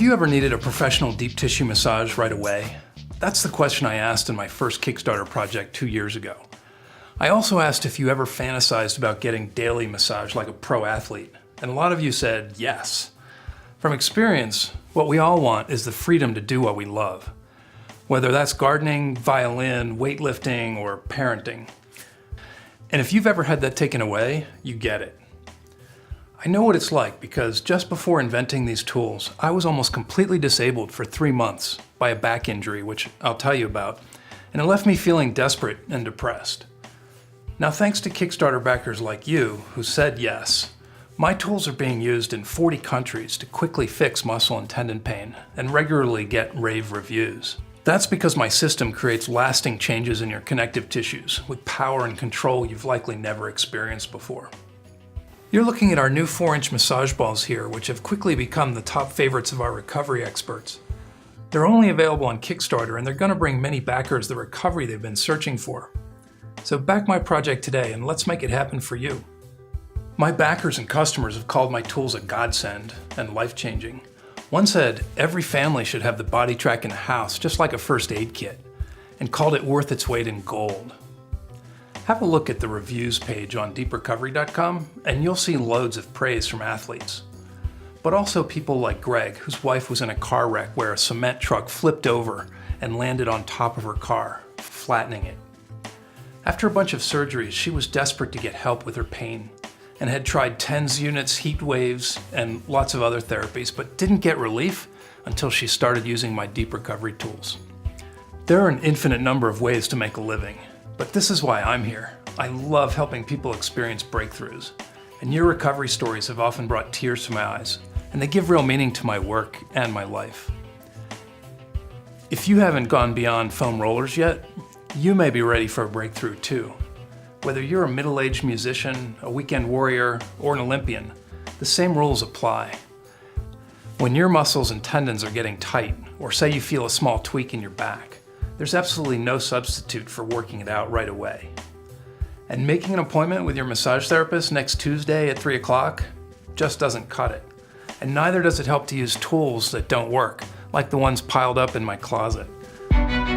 you ever needed a professional deep tissue massage right away? That's the question I asked in my first Kickstarter project 2 years ago. I also asked if you ever fantasized about getting daily massage like a pro athlete, and a lot of you said yes. From experience, what we all want is the freedom to do what we love, whether that's gardening, violin, weightlifting, or parenting. And if you've ever had that taken away, you get it. I know what it's like because just before inventing these tools, I was almost completely disabled for 3 months by a back injury, which I'll tell you about, and it left me feeling desperate and depressed. Now, thanks to Kickstarter backers like you who said yes, my tools are being used in 40 countries to quickly fix muscle and tendon pain and regularly get rave reviews. That's because my system creates lasting changes in your connective tissues with power and control you've likely never experienced before. You're looking at our new 4-inch massage balls here, which have quickly become the top favorites of our recovery experts. They're only available on Kickstarter, and they're going to bring many backers the recovery they've been searching for. So back my project today, and let's make it happen for you. My backers and customers have called my tools a godsend and life-changing. One said every family should have the body track in the house, just like a first aid kit, and called it worth its weight in gold. Have a look at the reviews page on deeprecovery.com and you'll see loads of praise from athletes. But also people like Greg, whose wife was in a car wreck where a cement truck flipped over and landed on top of her car, flattening it. After a bunch of surgeries, she was desperate to get help with her pain and had tried TENS units, heat waves, and lots of other therapies, but didn't get relief until she started using my deep recovery tools. There are an infinite number of ways to make a living. But this is why I'm here. I love helping people experience breakthroughs, and your recovery stories have often brought tears to my eyes, and they give real meaning to my work and my life. If you haven't gone beyond foam rollers yet, you may be ready for a breakthrough too. Whether you're a middle-aged musician, a weekend warrior, or an Olympian, the same rules apply. When your muscles and tendons are getting tight, or say you feel a small tweak in your back, there's absolutely no substitute for working it out right away. And making an appointment with your massage therapist next Tuesday at 3 o'clock just doesn't cut it. And neither does it help to use tools that don't work, like the ones piled up in my closet.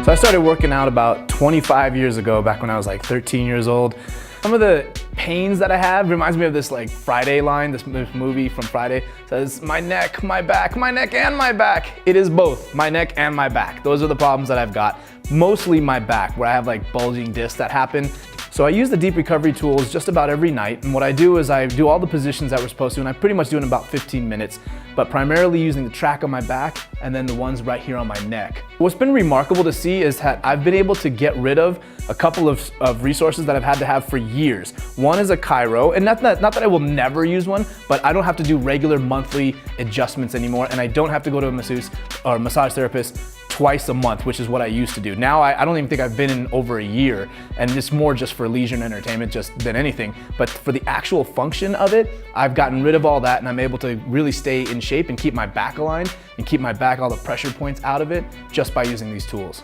So I started working out about 25 years ago, back when I was like 13 years old. Some of the pains that I have reminds me of this like Friday line, this movie from Friday. It says, my neck, my back, my neck and my back. It is both, my neck and my back. Those are the problems that I've got. Mostly my back, where I have like bulging discs that happen. So I use the deep recovery tools just about every night, and what I do is I do all the positions that we're supposed to, and I pretty much do it in about 15 minutes, but primarily using the track on my back and then the ones right here on my neck. What's been remarkable to see is that I've been able to get rid of a couple of resources that I've had to have for years. One is a chiro, and not that I will never use one, but I don't have to do regular monthly adjustments anymore, and I don't have to go to a masseuse or massage therapist twice a month, which is what I used to do. Now I don't even think I've been in over a year, and it's more just for leisure and entertainment just than anything. But for the actual function of it, I've gotten rid of all that, and I'm able to really stay in shape and keep my back aligned and keep my back, all the pressure points out of it, just by using these tools.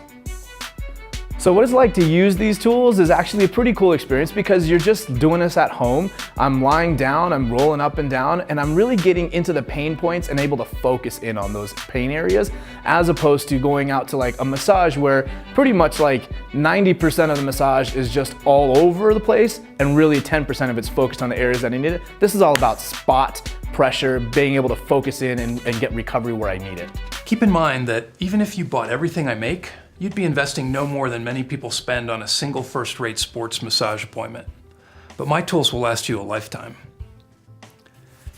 So what it's like to use these tools is actually a pretty cool experience because you're just doing this at home. I'm lying down, I'm rolling up and down, and I'm really getting into the pain points and able to focus in on those pain areas, as opposed to going out to like a massage where pretty much like 90% of the massage is just all over the place and really 10% of it's focused on the areas that I need it. This is all about spot pressure, being able to focus in and get recovery where I need it. Keep in mind that even if you bought everything I make, you'd be investing no more than many people spend on a single first-rate sports massage appointment. But my tools will last you a lifetime.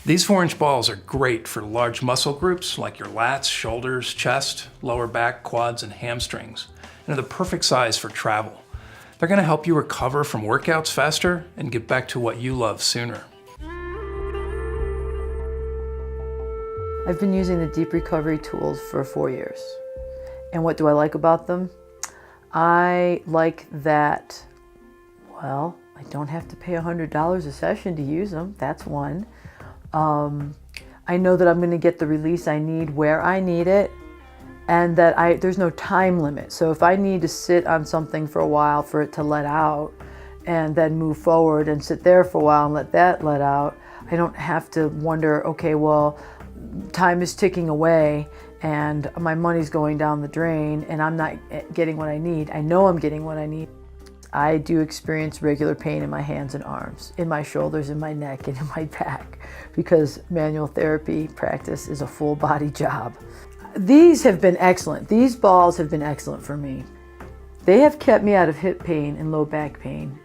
These 4-inch balls are great for large muscle groups like your lats, shoulders, chest, lower back, quads, and hamstrings, and are the perfect size for travel. They're going to help you recover from workouts faster and get back to what you love sooner. I've been using the deep recovery tools for 4 years. And what do I like about them? I like that, well, I don't have to pay $100 a session to use them. That's one. I know that I'm going to get the release I need where I need it, and that there's no time limit. So if I need to sit on something for a while for it to let out and then move forward and sit there for a while and let that let out, I don't have to wonder, okay, well, time is ticking away and my money's going down the drain and I'm not getting what I need. I know I'm getting what I need. I do experience regular pain in my hands and arms, in my shoulders, in my neck, and in my back, because manual therapy practice is a full body job. These have been excellent. These balls have been excellent for me. They have kept me out of hip pain and low back pain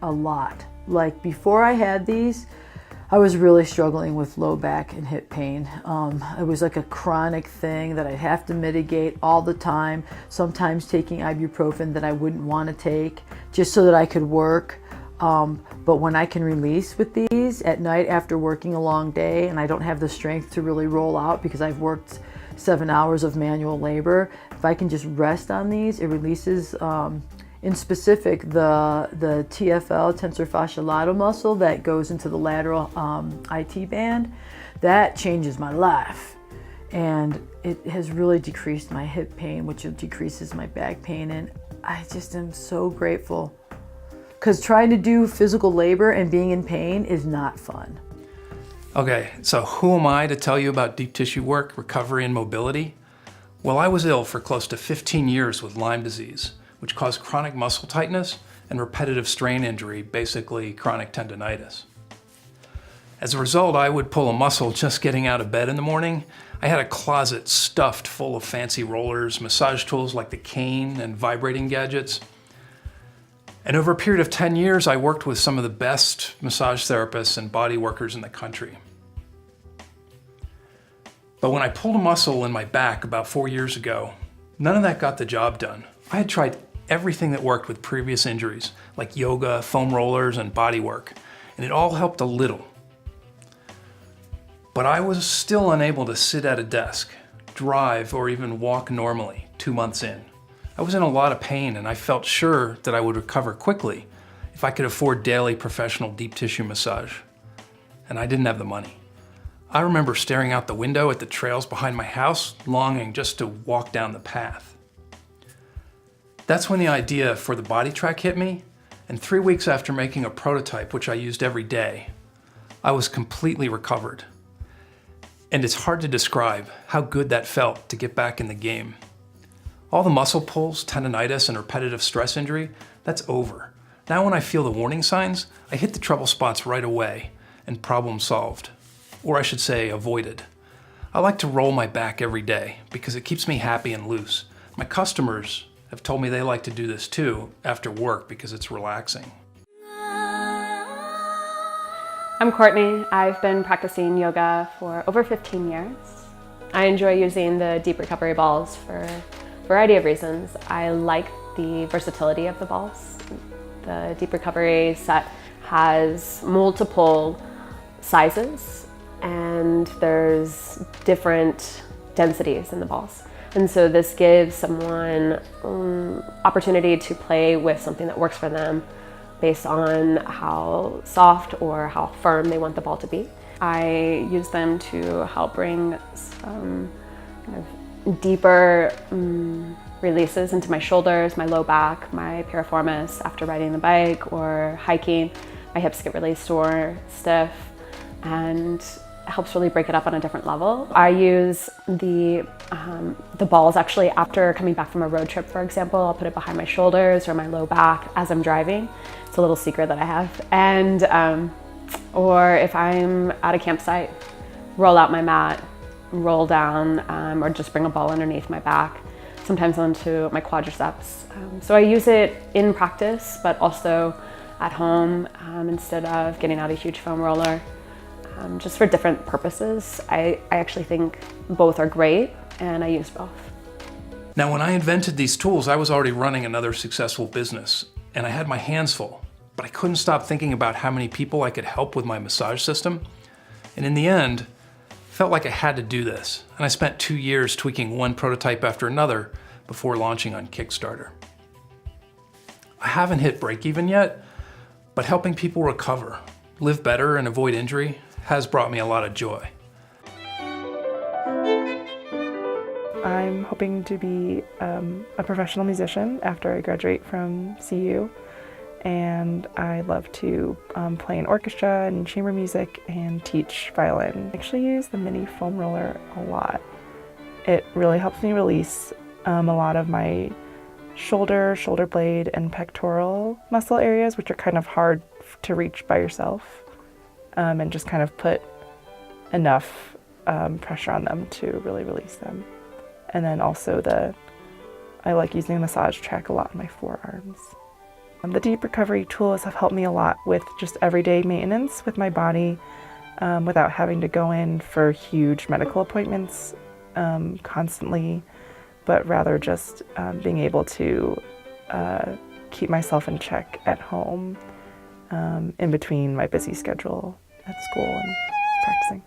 a lot. Like before I had these, I was really struggling with low back and hip pain. It was like a chronic thing that I'd have to mitigate all the time, sometimes taking ibuprofen that I wouldn't want to take just so that I could work. But when I can release with these at night after working a long day and I don't have the strength to really roll out because I've worked 7 hours of manual labor, if I can just rest on these, it releases in specific, the TFL, tensor fasciae lateral muscle that goes into the lateral IT band, that changes my life. And it has really decreased my hip pain, which decreases my back pain. And I just am so grateful. Because trying to do physical labor and being in pain is not fun. Okay, so who am I to tell you about deep tissue work, recovery, and mobility? Well, I was ill for close to 15 years with Lyme disease, which caused chronic muscle tightness and repetitive strain injury, basically chronic tendonitis. As a result, I would pull a muscle just getting out of bed in the morning. I had a closet stuffed full of fancy rollers, massage tools like the cane, and vibrating gadgets. And over a period of 10 years, I worked with some of the best massage therapists and body workers in the country. But when I pulled a muscle in my back about 4 years ago, none of that got the job done. I had tried everything that worked with previous injuries, like yoga, foam rollers, and body work, and it all helped a little. But I was still unable to sit at a desk, drive, or even walk normally 2 months in. I was in a lot of pain, and I felt sure that I would recover quickly if I could afford daily professional deep tissue massage. And I didn't have the money. I remember staring out the window at the trails behind my house, longing just to walk down the path. That's when the idea for the body track hit me, and 3 weeks after making a prototype, which I used every day, I was completely recovered. And it's hard to describe how good that felt to get back in the game. All the muscle pulls, tendonitis, and repetitive stress injury, that's over. Now when I feel the warning signs, I hit the trouble spots right away, and problem solved. Or I should say, avoided. I like to roll my back every day because it keeps me happy and loose. My customers have told me they like to do this too after work because it's relaxing. I'm Courtney. I've been practicing yoga for over 15 years. I enjoy using the deep recovery balls for a variety of reasons. I like the versatility of the balls. The deep recovery set has multiple sizes and there's different densities in the balls. And so this gives someone opportunity to play with something that works for them based on how soft or how firm they want the ball to be. I use them to help bring some kind of deeper releases into my shoulders, my low back, my piriformis after riding the bike or hiking. My hips get really sore, stiff, and helps really break it up on a different level. I use the balls actually after coming back from a road trip, for example. I'll put it behind my shoulders or my low back as I'm driving. It's a little secret that I have. And or if I'm at a campsite, roll out my mat, roll down, or just bring a ball underneath my back, sometimes onto my quadriceps. So I use it in practice, but also at home instead of getting out a huge foam roller. Just for different purposes. I actually think both are great, and I use both. Now, when I invented these tools, I was already running another successful business, and I had my hands full, but I couldn't stop thinking about how many people I could help with my massage system. And in the end, felt like I had to do this, and I spent 2 years tweaking one prototype after another before launching on Kickstarter. I haven't hit break even yet, but helping people recover, live better, and avoid injury has brought me a lot of joy. I'm hoping to be a professional musician after I graduate from CU, and I love to play in orchestra and chamber music and teach violin. I actually use the mini foam roller a lot. It really helps me release a lot of my shoulder blade, and pectoral muscle areas, which are kind of hard to reach by yourself, and just kind of put enough pressure on them to really release them. And then also I like using the massage track a lot in my forearms. The deep recovery tools have helped me a lot with just everyday maintenance with my body without having to go in for huge medical appointments constantly, but rather just being able to keep myself in check at home in between my busy schedule at school and practicing.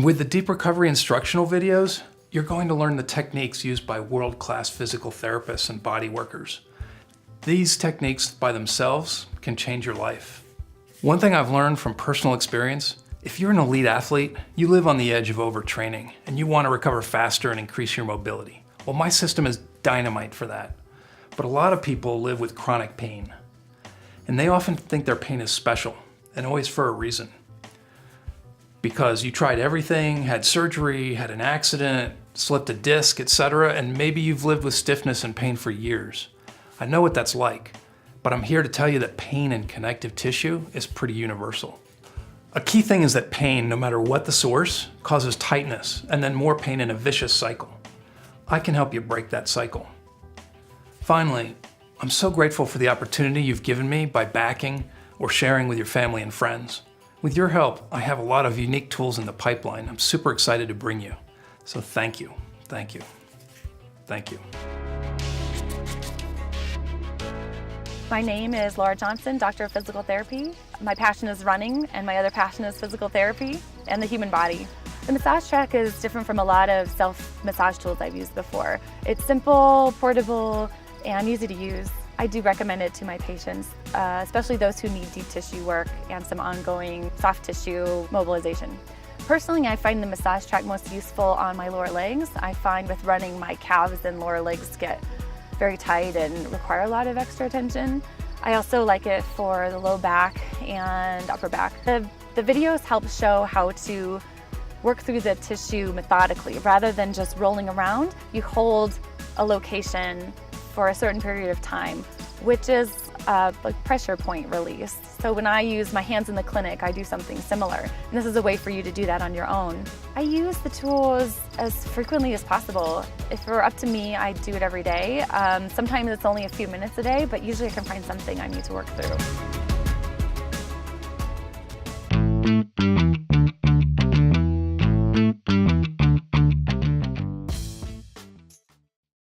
With the Deep Recovery instructional videos, you're going to learn the techniques used by world-class physical therapists and body workers. These techniques by themselves can change your life. One thing I've learned from personal experience, if you're an elite athlete, you live on the edge of overtraining and you want to recover faster and increase your mobility. Well, my system is dynamite for that. But a lot of people live with chronic pain, and they often think their pain is special, and always for a reason. Because you tried everything, had surgery, had an accident, slipped a disc, etc., and maybe you've lived with stiffness and pain for years. I know what that's like, but I'm here to tell you that pain in connective tissue is pretty universal. A key thing is that pain, no matter what the source, causes tightness and then more pain in a vicious cycle. I can help you break that cycle. Finally, I'm so grateful for the opportunity you've given me by backing or sharing with your family and friends. With your help, I have a lot of unique tools in the pipeline I'm super excited to bring you. So thank you, thank you, thank you. My name is Laura Johnson, Doctor of Physical Therapy. My passion is running, and my other passion is physical therapy and the human body. The massage track is different from a lot of self-massage tools I've used before. It's simple, portable, and easy to use. I do recommend it to my patients, especially those who need deep tissue work and some ongoing soft tissue mobilization. Personally, I find the massage track most useful on my lower legs. I find with running, my calves and lower legs get very tight and require a lot of extra attention. I also like it for the low back and upper back. The videos help show how to work through the tissue methodically. Rather than just rolling around, you hold a location for a certain period of time, which is like pressure point release. So when I use my hands in the clinic, I do something similar. And this is a way for you to do that on your own. I use the tools as frequently as possible. If it were up to me, I do it every day. Sometimes it's only a few minutes a day, but usually I can find something I need to work through.